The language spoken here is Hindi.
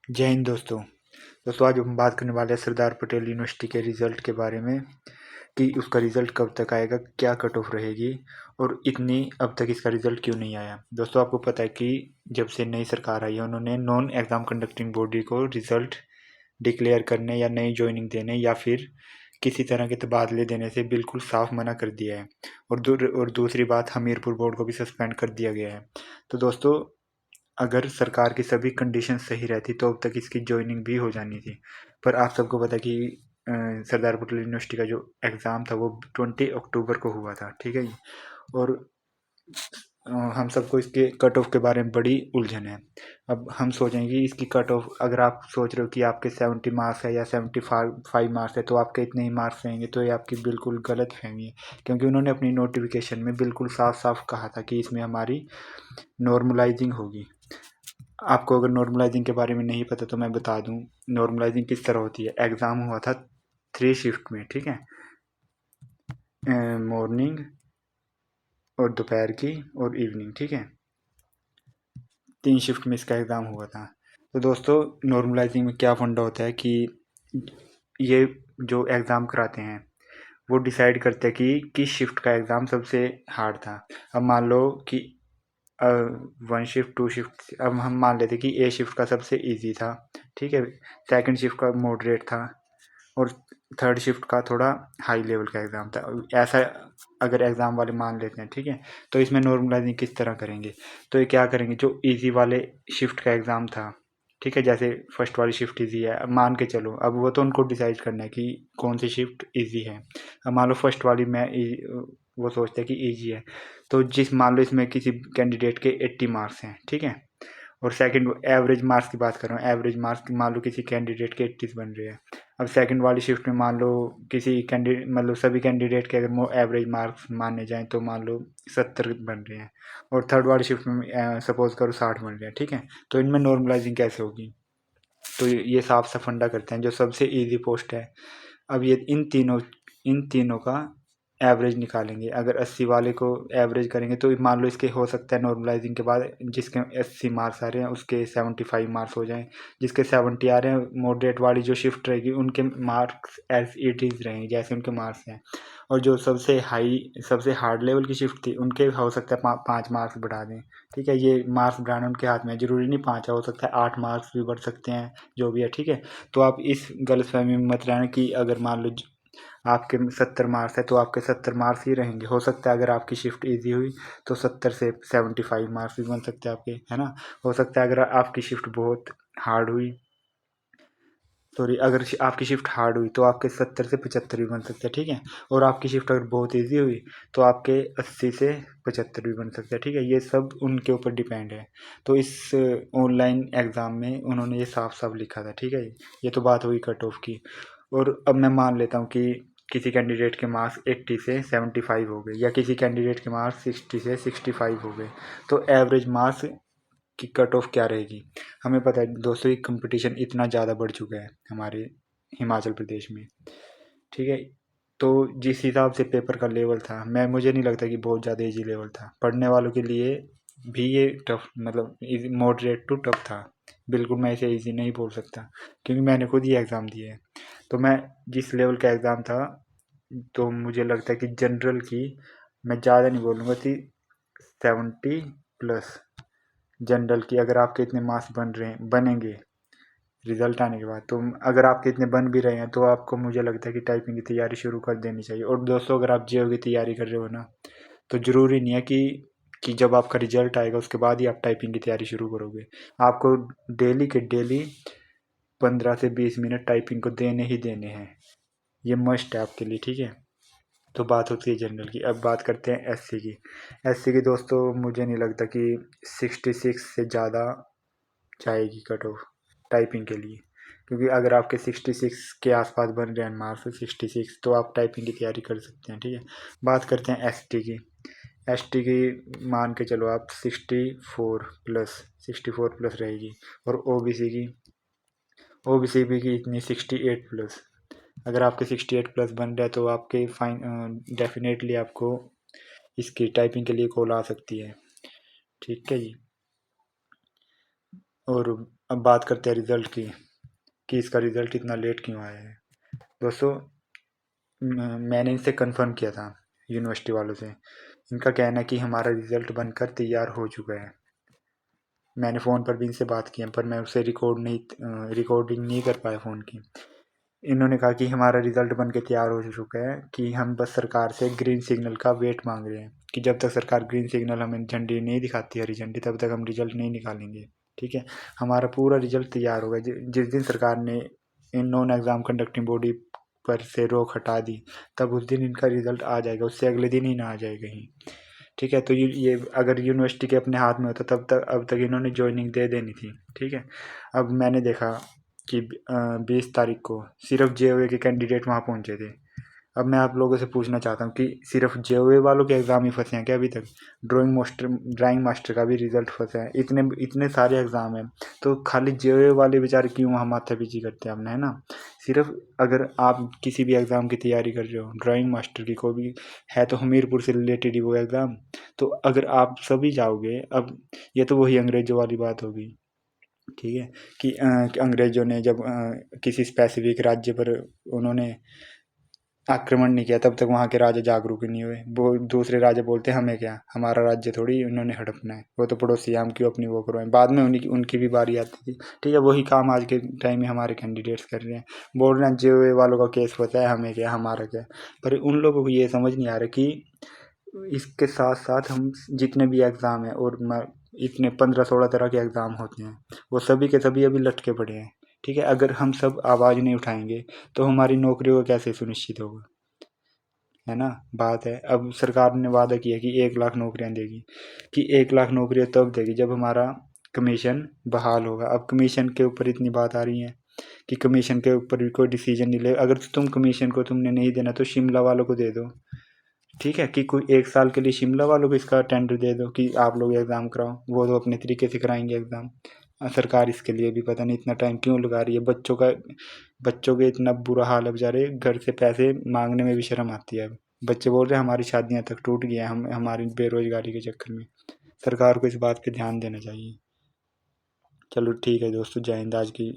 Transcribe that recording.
जय हिंद दोस्तों। आज हम बात करने वाले हैं सरदार पटेल यूनिवर्सिटी के रिज़ल्ट के बारे में कि उसका रिज़ल्ट कब तक आएगा, क्या कट ऑफ रहेगी और इतनी अब तक इसका रिज़ल्ट क्यों नहीं आया। दोस्तों, आपको पता है कि जब से नई सरकार आई है उन्होंने नॉन एग्ज़ाम कंडक्टिंग बॉडी को रिज़ल्ट डिक्लेयर करने या नई जॉइनिंग देने या फिर किसी तरह के तबादले देने से बिल्कुल साफ मना कर दिया है। और दूसरी बात, हमीरपुर बोर्ड को भी सस्पेंड कर दिया गया है। तो दोस्तों, अगर सरकार की सभी कंडीशन सही रहती तो अब तक इसकी जॉइनिंग भी हो जानी थी। पर आप सबको पता कि सरदार पटेल यूनिवर्सिटी का जो एग्ज़ाम था वो 20 अक्टूबर को हुआ था, ठीक है जी। और हम सबको इसके कट ऑफ के बारे में बड़ी उलझन है। अब हम सोचेंगे कि इसकी कट ऑफ, अगर आप सोच रहे हो कि आपके 70 मार्क्स है या 75 मार्क्स है तो आपके इतने ही मार्क्स रहेंगे, तो ये आपकी बिल्कुल गलत फहमी है। क्योंकि उन्होंने अपनी नोटिफिकेशन में बिल्कुल साफ साफ कहा था कि इसमें हमारी नॉर्मलाइजिंग होगी। आपको अगर नॉर्मलाइजिंग के बारे में नहीं पता तो मैं बता दूं नॉर्मलाइजिंग किस तरह होती है। एग्ज़ाम हुआ था 3 शिफ्ट में, ठीक है। मॉर्निंग और दोपहर की और इवनिंग, ठीक है। 3 शिफ्ट में इसका एग्ज़ाम हुआ था। तो दोस्तों, नॉर्मलाइजिंग में क्या फंडा होता है कि ये जो एग्ज़ाम कराते हैं वो डिसाइड करते हैं कि किस शिफ्ट का एग्ज़ाम सबसे हार्ड था। अब मान लो कि 1 शिफ्ट 2 शिफ्ट, अब हम मान लेते कि ए शिफ्ट का सबसे इजी था, ठीक है। सेकंड शिफ्ट का मॉडरेट था और थर्ड शिफ्ट का थोड़ा हाई लेवल का एग्ज़ाम था। ऐसा अगर एग्ज़ाम वाले मान लेते हैं, ठीक है। तो इसमें नॉर्मलाइजिंग किस तरह करेंगे, तो ये क्या करेंगे, जो इजी वाले शिफ्ट का एग्ज़ाम था, ठीक है, जैसे फर्स्ट वाली शिफ्ट इजी है, अब मान के चलो, अब वो तो उनको डिसाइड करना है कि कौन सी शिफ्ट इजी है। अब मान लो फर्स्ट वाली में वो सोचते हैं कि इजी है, तो जिस मान लो इसमें किसी कैंडिडेट के 80 मार्क्स हैं, ठीक है। और सेकंड एवरेज मार्क्स की बात कर रहा हूँ, एवरेज मार्क्स मान लो किसी कैंडिडेट के 80 बन रहे हैं। अब सेकंड वाली शिफ्ट में मान लो किसी कैंडिडेट, मतलब सभी कैंडिडेट के अगर एवरेज मार्क्स माने जाएं तो मान लो 70 बन रहे हैं। और थर्ड वाली शिफ्ट में सपोज करो 60 बन रहे हैं, ठीक है। तो इनमें नॉर्मलाइजिंग कैसे होगी, तो ये साफ सा फंडा करते हैं जो सबसे इजी पोस्ट है। अब ये इन तीनों का एवरेज निकालेंगे। अगर 80 वाले को एवरेज करेंगे तो मान लो इसके हो सकता है नॉर्मलाइजिंग के बाद जिसके 80 मार्क्स आ रहे हैं उसके 75 मार्क्स हो जाएं, जिसके 70 आ रहे हैं मॉडरेट वाली जो शिफ्ट रहेगी उनके मार्क्स एज इट इज़ रहेंगे जैसे उनके मार्क्स हैं। और जो सबसे हार्ड लेवल की शिफ्ट थी उनके हो सकता है 5 मार्क्स बढ़ा दें, ठीक है। ये मार्क्स बढ़ाना उनके हाथ में है, जरूरी नहीं 5 हो सकता है 8 मार्क्स भी बढ़ सकते हैं, जो भी है, ठीक है। तो आप इस गलतफहमी में मत रहना कि अगर मान लो आपके 70 मार्क्स है तो आपके 70 मार्क्स ही रहेंगे। हो सकता है अगर आपकी शिफ्ट इजी हुई तो 70 से 75 मार्क्स भी बन सकते हैं आपके, है ना। हो सकता है अगर आपकी शिफ्ट बहुत हार्ड हुई, सॉरी, अगर आपकी शिफ्ट हार्ड हुई तो आपके 70 से 75 भी बन सकते हैं, ठीक है। और आपकी शिफ्ट अगर बहुत ईजी हुई तो आपके 80 से 75 भी बन सकते हैं, ठीक है। ये सब उनके ऊपर डिपेंड है। तो इस ऑनलाइन एग्ज़ाम में उन्होंने ये साफ साफ लिखा था, ठीक है। ये तो बात हुई कट ऑफ की। और अब मैं मान लेता हूँ कि किसी कैंडिडेट के मार्क्स 80 से 75 हो गए या किसी कैंडिडेट के मार्क्स 60 से 65 हो गए, तो एवरेज मार्क्स की कट ऑफ क्या रहेगी। हमें पता है दोस्तों ये कंपटीशन इतना ज़्यादा बढ़ चुका है हमारे हिमाचल प्रदेश में, ठीक है। तो जिस हिसाब से पेपर का लेवल था, मैं मुझे नहीं लगता कि बहुत ज़्यादा इजी लेवल था पढ़ने वालों के लिए भी। ये टफ, मतलब मॉडरेट टू टफ था। बिल्कुल मैं इसे इजी नहीं बोल सकता क्योंकि मैंने खुद ही एग्ज़ाम दिए है। तो मैं जिस लेवल का एग्ज़ाम था, तो मुझे लगता है कि जनरल की, मैं ज़्यादा नहीं बोलूँगा कि 70 प्लस जनरल की, अगर आपके इतने मार्क्स बनेंगे रिजल्ट आने के बाद, तो अगर आपके इतने बन भी रहे हैं तो आपको, मुझे लगता है कि टाइपिंग की तैयारी शुरू कर देनी चाहिए। और दोस्तों, अगर आप जेओ की तैयारी कर रहे हो ना, तो ज़रूरी नहीं है कि जब आपका रिजल्ट आएगा उसके बाद ही आप टाइपिंग की तैयारी शुरू करोगे। आपको डेली के डेली 15 से 20 मिनट टाइपिंग को देने ही देने हैं। ये मस्ट है आपके लिए, ठीक है। तो बात होती है जनरल की। अब बात करते हैं एससी की। एससी की दोस्तों, मुझे नहीं लगता कि 66 से ज़्यादा जाएगी कट ऑफ टाइपिंग के लिए। क्योंकि अगर आपके 66 के आसपास बन रहे हैं मार्क्स, 66, तो आप टाइपिंग की तैयारी कर सकते हैं, ठीक है। बात करते हैं एसटी की। एसटी की मान के चलो आप 64 प्लस रहेगी। और ओबीसी की, ओबीसी भी की इतनी 68 प्लस। अगर आपके 68 प्लस बन रहे हैं तो आपके फाइन डेफिनेटली आपको इसकी टाइपिंग के लिए कॉल आ सकती है, ठीक है जी। और अब बात करते हैं रिज़ल्ट की, कि इसका रिज़ल्ट इतना लेट क्यों आया है। दोस्तों, मैंने इनसे कंफर्म किया था, यूनिवर्सिटी वालों से। इनका कहना है कि हमारा रिज़ल्ट बनकर तैयार हो चुका है। मैंने फ़ोन पर भी इनसे बात की है, पर मैं उससे रिकॉर्डिंग नहीं कर पाया फ़ोन की। इन्होंने कहा कि हमारा रिज़ल्ट बन के तैयार हो चुका है, कि हम बस सरकार से ग्रीन सिग्नल का वेट मांग रहे हैं, कि जब तक सरकार ग्रीन सिग्नल हमें झंडी नहीं दिखाती, हरी झंडी, तब तक हम रिज़ल्ट नहीं निकालेंगे। ठीक है, हमारा पूरा रिज़ल्ट तैयार होगा। जिस दिन सरकार ने in non exam conducting body पर से रोक हटा दी, तब उस दिन इनका रिज़ल्ट आ जाएगा, उससे अगले दिन ही ना आ जाएगा ही। ठीक है, तो ये अगर यूनिवर्सिटी के अपने हाथ में होता, तब तक अब तक इन्होंने ज्वाइनिंग दे देनी थी। ठीक है, अब मैंने देखा कि 20 तारीख को सिर्फ जे के कैंडिडेट वहाँ पहुँचे थे। अब मैं आप लोगों से पूछना चाहता हूँ कि सिर्फ जे वालों के एग्ज़ाम ही फंसे हैं क्या अभी तक? ड्राइंग मास्टर का भी रिजल्ट फंसा है। इतने इतने सारे एग्ज़ाम हैं, तो खाली जे वाले बेचारे क्यों वहाँ माथापच्ची करते हैं अपना, है ना? सिर्फ अगर आप किसी भी एग्ज़ाम की तैयारी कर रहे हो, ड्राइंग मास्टर की कोई भी है, तो हमीरपुर से रिलेटेड ही वो एग्ज़ाम, तो अगर आप सभी जाओगे, अब ये तो वही अंग्रेजों वाली बात होगी। ठीक है, कि अंग्रेजों ने जब किसी स्पेसिफिक राज्य पर उन्होंने आक्रमण नहीं किया, तब तक वहाँ के राजा जागरूक ही नहीं हुए। वो दूसरे राजा बोलते हमें क्या, हमारा राज्य थोड़ी उन्होंने हड़पना है, वो तो पड़ोसी हैं, हम क्यों अपनी वो करवाएं। बाद में उन्हीं उनकी भी बारी आती थी। ठीक है, वही काम आज के टाइम में हमारे कैंडिडेट्स कर रहे हैं। बोल रहे हैं जे वालों का केस होता है, हमें क्या, हमारा क्या। पर उन लोगों को ये समझ नहीं आ रहा कि इसके साथ साथ हम जितने भी एग्ज़ाम हैं, और इतने 15-16 तरह के एग्ज़ाम होते हैं, वो सभी के सभी अभी लटके पड़े हैं। ठीक है, अगर हम सब आवाज़ नहीं उठाएंगे, तो हमारी नौकरियों को कैसे सुनिश्चित होगा, है ना? बात है, अब सरकार ने वादा किया कि 1 लाख नौकरियां देगी, कि 1 लाख नौकरियां तब देगी जब हमारा कमीशन बहाल होगा। अब कमीशन के ऊपर इतनी बात आ रही है कि कमीशन के ऊपर भी कोई डिसीजन नहीं ले। अगर तुम कमीशन को तुमने नहीं देना, तो शिमला वालों को दे दो। ठीक है, कि कोई 1 साल के लिए शिमला वालों को इसका टेंडर दे दो कि आप लोग एग्ज़ाम कराओ, वो तो अपने तरीके से कराएंगे एग्ज़ाम। सरकार इसके लिए भी पता नहीं इतना टाइम क्यों लगा रही है। बच्चों के इतना बुरा हाल है, बेचारे घर से पैसे मांगने में भी शर्म आती है अब। बच्चे बोल रहे हैं हमारी शादियां तक टूट गई हैं, हम हमारी बेरोजगारी के चक्कर में। सरकार को इस बात पे ध्यान देना चाहिए। चलो ठीक है दोस्तों, जय हिंद। आज की